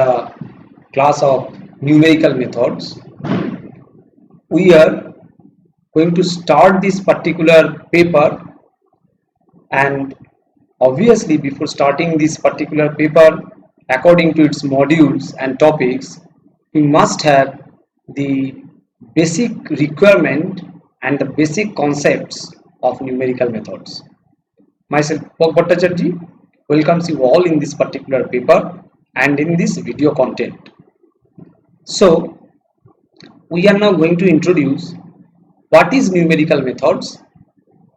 the class of numerical methods. We are going to start this particular paper, and obviously before starting this particular paper according to its modules and topics, we must have the basic requirement and the basic concepts of numerical methods. Myself, Pok Bhattacharjee, welcomes you all in this particular paper and in this video content. So, we are now going to introduce what is numerical methods,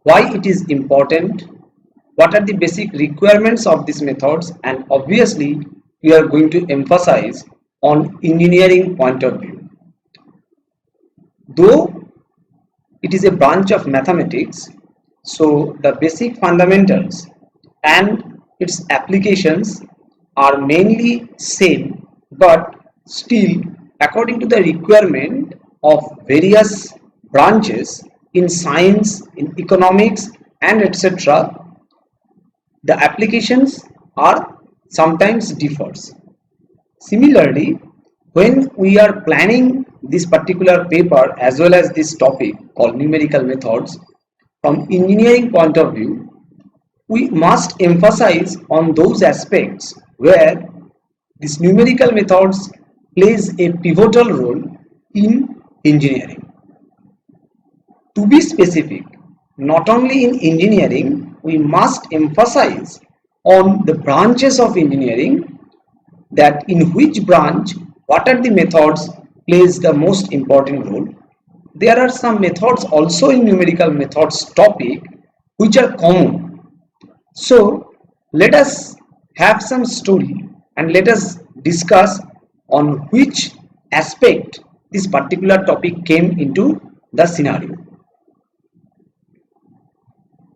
why it is important, what are the basic requirements of these methods, and obviously we are going to emphasize on engineering point of view. Though it is a branch of mathematics, so the basic fundamentals and its applications are mainly same, but still according to the requirement of various branches in science, in economics and etc., the applications are sometimes differs. Similarly, when we are planning this particular paper as well as this topic called numerical methods, from engineering point of view, we must emphasize on those aspects where these numerical methods plays a pivotal role in engineering. To be specific, not only in engineering, we must emphasize on the branches of engineering, that in which branch what are the methods plays the most important role. There are some methods also in numerical methods topic which are common. So let us have some story and let us discuss on which aspect this particular topic came into the scenario.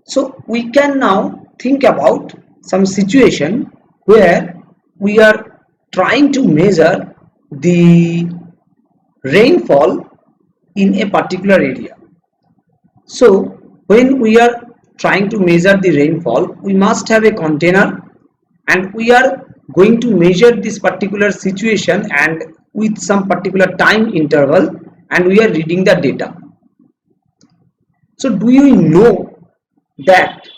So we can now think about some situation where we are trying to measure the rainfall in a particular area. So when we are trying to measure the rainfall, we must have a container and we are going to measure this particular situation and with some particular time interval, and we are reading the data. So do you know that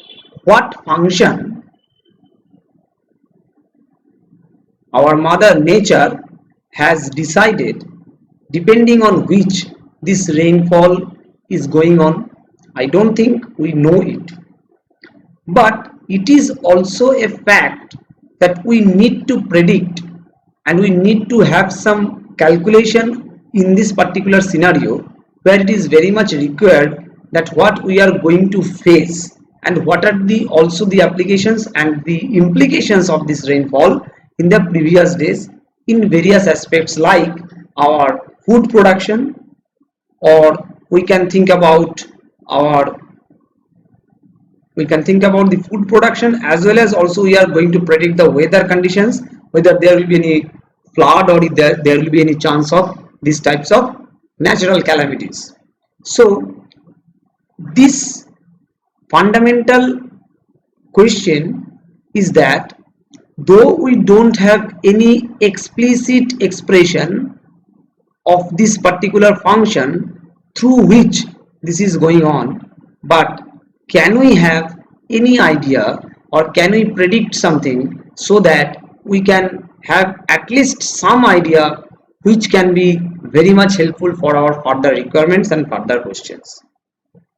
what function our mother nature has decided depending on which this rainfall is going on? I don't think we know it, but it is also a fact that we need to predict and we need to have some calculation in this particular scenario where it is very much required that what we are going to face and what are the also the applications and the implications of this rainfall in the previous days in various aspects like our food production, or we can think about the food production, as well as also we are going to predict the weather conditions, whether there will be any flood or there will be any chance of these types of natural calamities. So this fundamental question is that though we don't have any explicit expression of this particular function through which this is going on, but can we have any idea or can we predict something so that we can have at least some idea which can be very much helpful for our further requirements and further questions.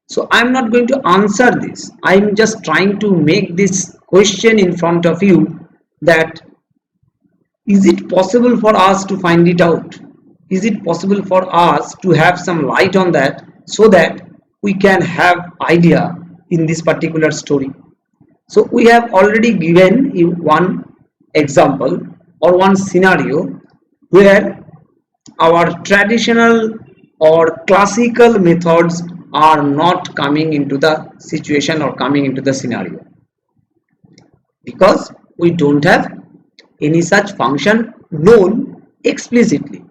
So I am not going to answer this. I am just trying to make this question in front of you, that is it possible for us to find it out? Is it possible for us to have some light on that so that we can have idea in this particular story? So we have already given you one example or one scenario where our traditional or classical methods are not coming into the situation or coming into the scenario because we don't have any such function known explicitly.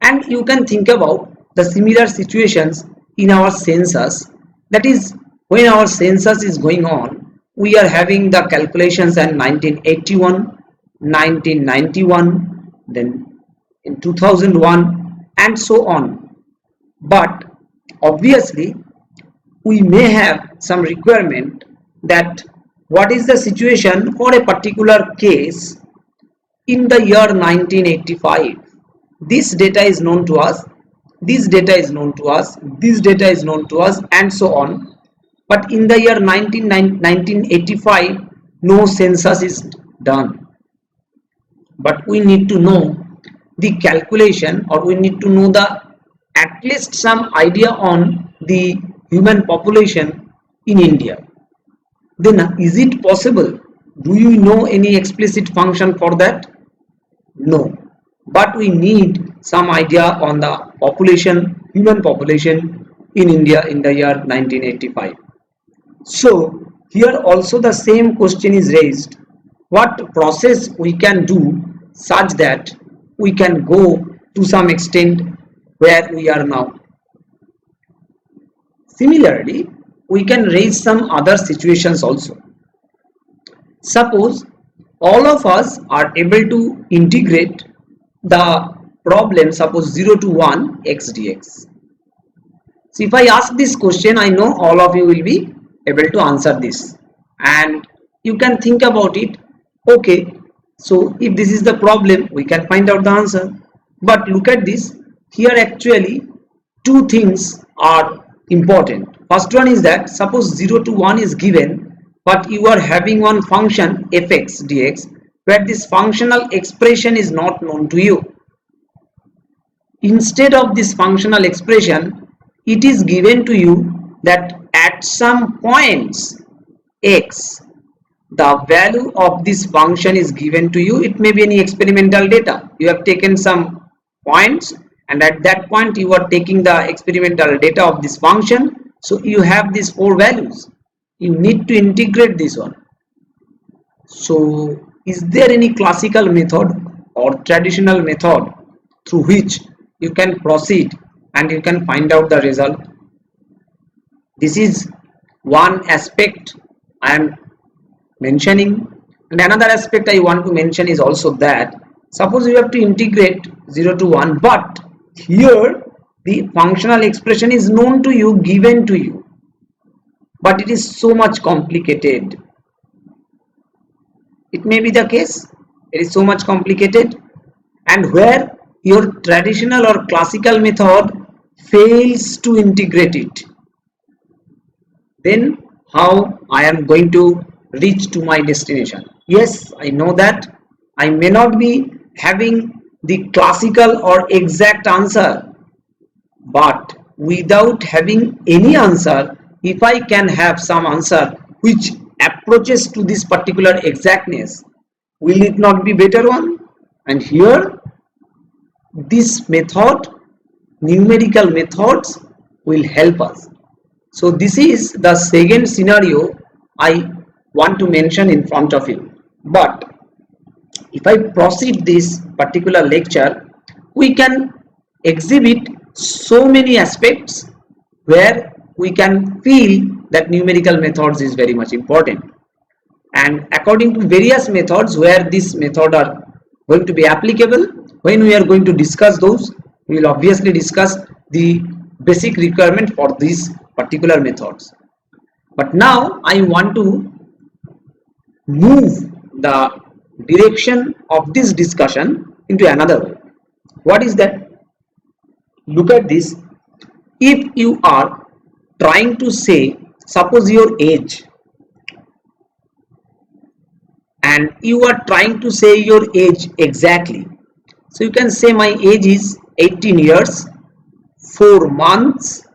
And you can think about the similar situations in our census, that is when our census is going on, we are having the calculations in 1981, 1991, then in 2001, and so on. But obviously we may have some requirement that what is the situation for a particular case in the year 1985. This data is known to us, this data is known to us, this data is known to us, and so on. But in the year 1985, no census is done. But we need to know the calculation, or we need to know the at least some idea on the human population in India. Then is it possible? Do you know any explicit function for that? No. But we need some idea on the population, human population in India in the year 1985. So here also the same question is raised. What process we can do such that we can go to some extent where we are now? Similarly, we can raise some other situations also. Suppose all of us are able to integrate the problem, suppose 0 to 1 x dx. So if I ask this question, I know all of you will be able to answer this, and you can think about it. Okay, so if this is the problem, we can find out the answer. But look at this, here actually two things are important. First one is that suppose 0 to 1 is given, but you are having one function fx dx where this functional expression is not known to you. Instead of this functional expression, it is given to you that at some points x, the value of this function is given to you. It may be any experimental data. You have taken some points, and at that point you are taking the experimental data of this function. So you have these four values. You need to integrate this one. So is there any classical method or traditional method through which you can proceed and you can find out the result? This is one aspect I am mentioning, and another aspect I want to mention is also that suppose you have to integrate 0 to 1, but here the functional expression is known to you, given to you, but it is so much complicated. It may be the case, it is so much complicated, and where your traditional or classical method fails to integrate it, then how I am going to reach to my destination? Yes, I know that I may not be having the classical or exact answer, but without having any answer, if I can have some answer which approaches to this particular exactness, will it not be better one? And here this method, numerical methods, will help us. So this is the second scenario I want to mention in front of you. But if I proceed this particular lecture, we can exhibit so many aspects where we can feel that numerical methods is very much important, and according to various methods where this method are going to be applicable, when we are going to discuss those, we will obviously discuss the basic requirement for these particular methods. But now I want to move the direction of this discussion into another way. What is that? Look at this. If you are trying to say, suppose your age, and you are trying to say your age exactly, so you can say my age is 18 years, 4 months,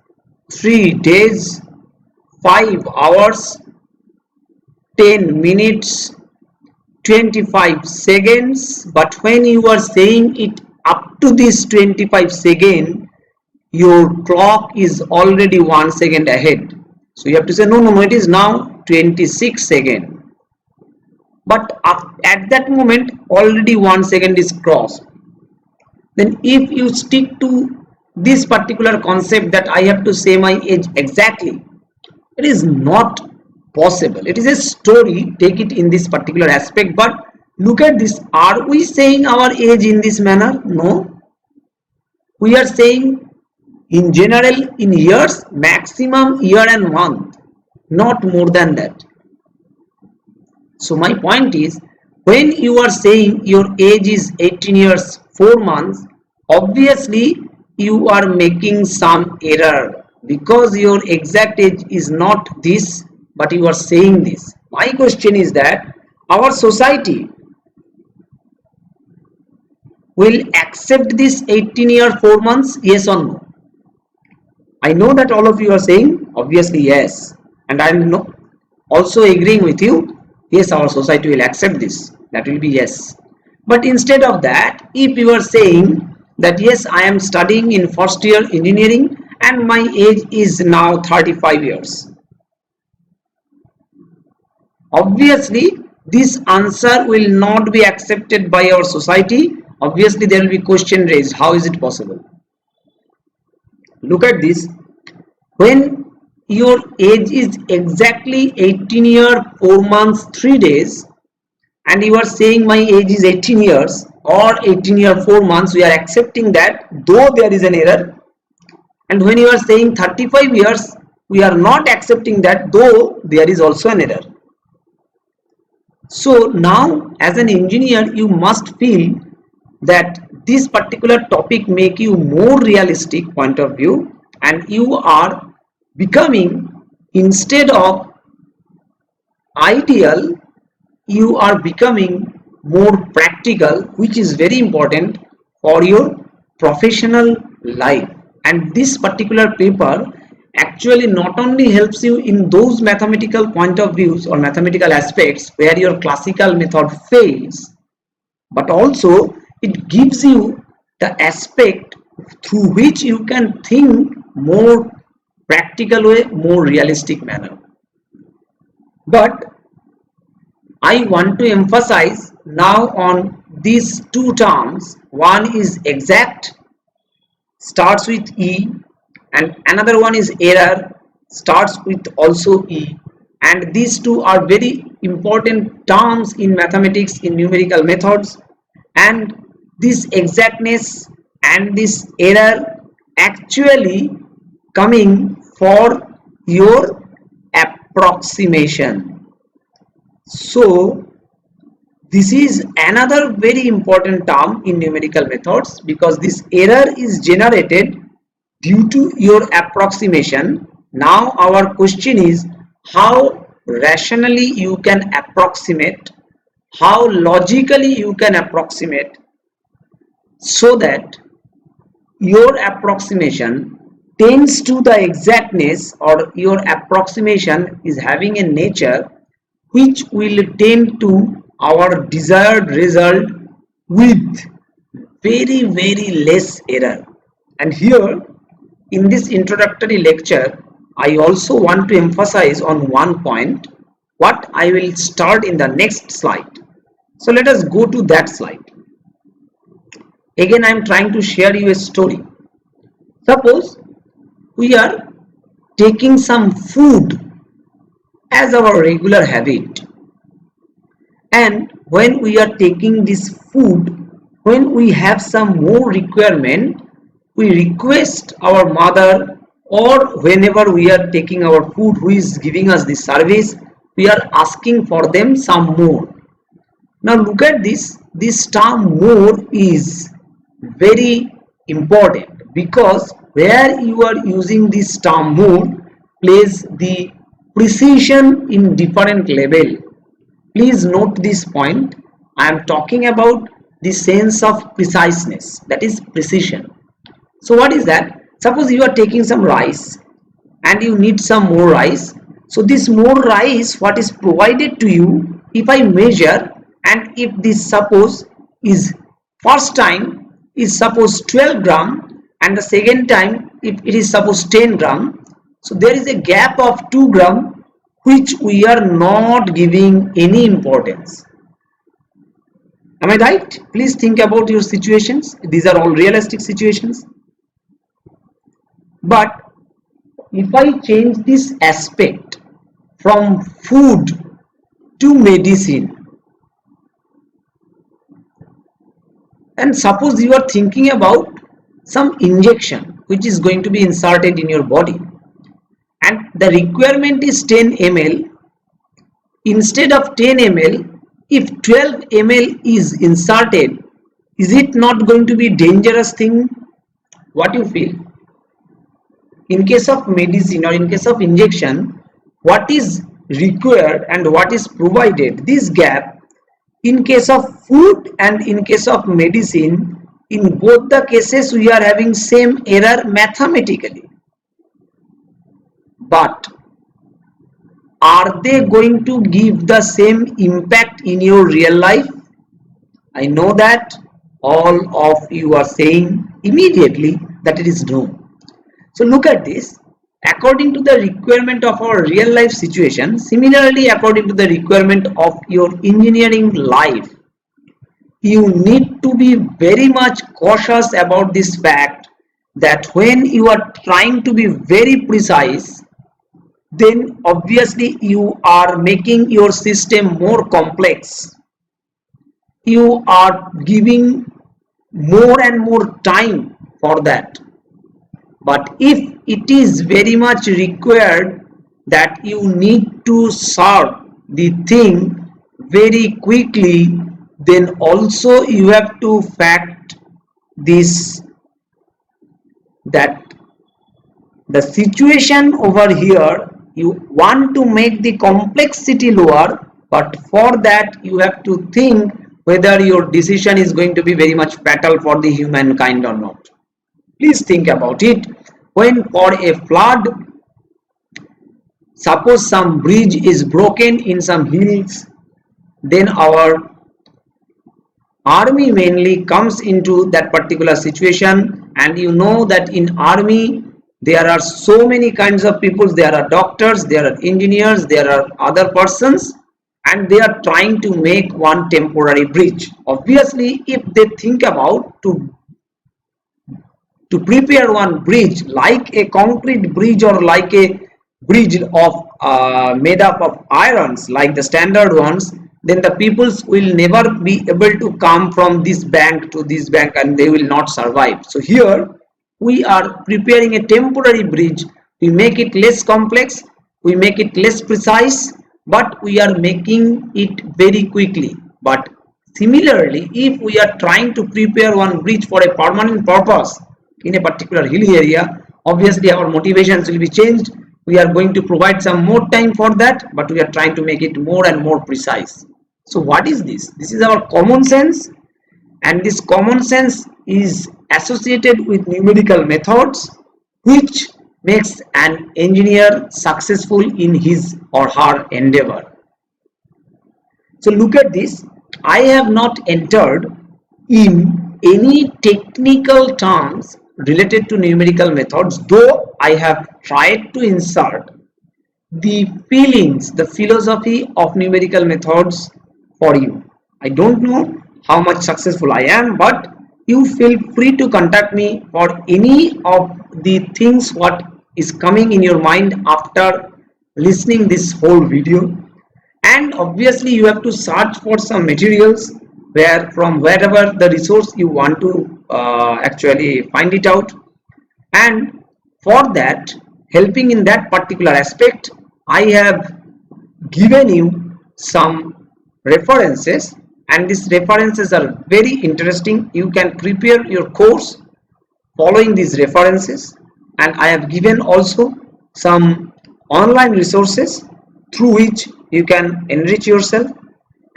3 days, 5 hours, 10 minutes, 25 seconds. But when you are saying it up to this 25 seconds, your clock is already 1 second ahead. So you have to say no, it is now 26 seconds. But at that moment already 1 second is crossed. Then if you stick to this particular concept that I have to say my age exactly, it is not possible. It is a story, take it in this particular aspect, but Look at this. Are we saying our age in this manner? No. We are saying in general in years, maximum year and month, not more than that. So my point is, when you are saying your age is 18 years 4 months, obviously you are making some error because your exact age is not this, but you are saying this. My question is that our society will accept this 18 year 4 months, yes or no? I know that all of you are saying obviously yes, and I'm also agreeing with you. Yes, our society will accept this. That will be yes. But instead of that, if you are saying that yes, I am studying in first year engineering and my age is now 35 years. Obviously, this answer will not be accepted by our society. Obviously, there will be question raised. How is it possible? Look at this. When your age is exactly 18 year 4 months 3 days and you are saying my age is 18 years or 18 year 4 months, we are accepting that though there is an error. And when you are saying 35 years, we are not accepting that though there is also an error. So now as an engineer, you must feel that this particular topic make you more realistic point of view, and you are becoming, instead of ideal, you are becoming more practical, which is very important for your professional life. And this particular paper actually not only helps you in those mathematical point of views or mathematical aspects where your classical method fails, but also it gives you the aspect through which you can think more practical way, more realistic manner. But I want to emphasize now on these two terms. One is exact, starts with E, and another one is error, starts with also E. And these two are very important terms in mathematics, in numerical methods. And this exactness and this error actually coming for your approximation. So this is another very important term in numerical methods, because this error is generated due to your approximation. Now our question is how rationally you can approximate, how logically you can approximate, so that your approximation tends to the exactness, or your approximation is having a nature which will tend to our desired result with very less error. And here in this introductory lecture, I also want to emphasize on one point, what I will start in the next slide. So let us go to that slide. Again, I am trying to share you a story. Suppose we are taking some food as our regular habit, and when we are taking this food, when we have some more requirement, we request our mother, or whenever we are taking our food, who is giving us the service, we are asking for them some more. Now look at this term more is very important, because where you are using this term more plays the precision in different level. Please note this point. I am talking about the sense of preciseness, that is precision. So what is that? Suppose you are taking some rice and you need some more rice. So this more rice, what is provided to you, if I measure, and if this suppose is first time is suppose 12 gram and the second time if it is suppose 10 gram, so there is a gap of 2 gram which we are not giving any importance. Am I right? Please think about your situations. These are all realistic situations. But if I change this aspect from food to medicine, And suppose you are thinking about some injection which is going to be inserted in your body, and the requirement is 10 ml. Instead of 10 ml, if 12 ml is inserted, is it not going to be dangerous thing? What you feel? In case of medicine or in case of injection, what is required and what is provided, this gap, in case of food and in case of medicine, in both the cases we are having same error mathematically. But are they going to give the same impact in your real life? I know that all of you are saying immediately that it is no. So look at this. According to the requirement of our real life situation, similarly according to the requirement of your engineering life, you need to be very much cautious about this fact that when you are trying to be very precise, then obviously you are making your system more complex. You are giving more and more time for that. But if it is very much required that you need to solve the thing very quickly, then also you have to fact this, that the situation over here, you want to make the complexity lower, but for that you have to think whether your decision is going to be very much fatal for the humankind or not. Please think about it. When for a flood, suppose some bridge is broken in some hills, then our army mainly comes into that particular situation, and you know that in army there are so many kinds of people. There are doctors, there are engineers, there are other persons, and they are trying to make one temporary bridge. Obviously if they think about to prepare one bridge like a concrete bridge or like a bridge of made up of irons like the standard ones, then the peoples will never be able to come from this bank to this bank and they will not survive. So here we are preparing a temporary bridge. We make it less complex, we make it less precise, but we are making it very quickly. But similarly, if we are trying to prepare one bridge for a permanent purpose in a particular hilly area, obviously our motivations will be changed. We are going to provide some more time for that, but we are trying to make it more and more precise. So what is this? This is our common sense, and this common sense is associated with numerical methods, which makes an engineer successful in his or her endeavor. So look at this. I have not entered in any technical terms related to numerical methods, though I have tried to insert the feelings, the philosophy of numerical methods for you. I don't know how much successful I am, but you feel free to contact me for any of the things what is coming in your mind after listening this whole video. And obviously you have to search for some materials where from wherever the resource you want to actually find it out, and for that, helping in that particular aspect, I have given you some references, and these references are very interesting. You can prepare your course following these references, and I have given also some online resources through which you can enrich yourself.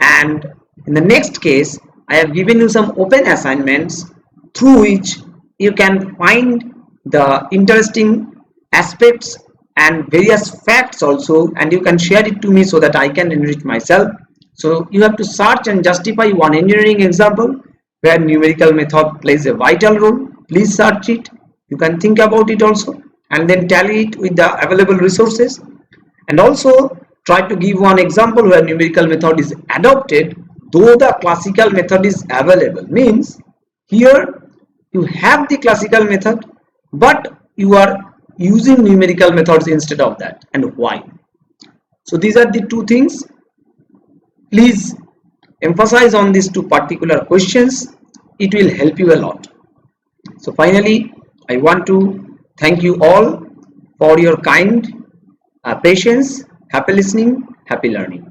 And in the next case, I have given you some open assignments through which you can find the interesting aspects and various facts also, and you can share it to me so that I can enrich myself. So you have to search and justify one engineering example where numerical method plays a vital role. Please search it. You can think about it also, and then tally it with the available resources, and also try to give one example where numerical method is adopted though the classical method is available. Means here you have the classical method, but you are using numerical methods instead of that, and why. So these are the two things. Please emphasize on these two particular questions. it will help you a lot. So finally, I want to thank you all for your kind patience. Happy listening, happy learning.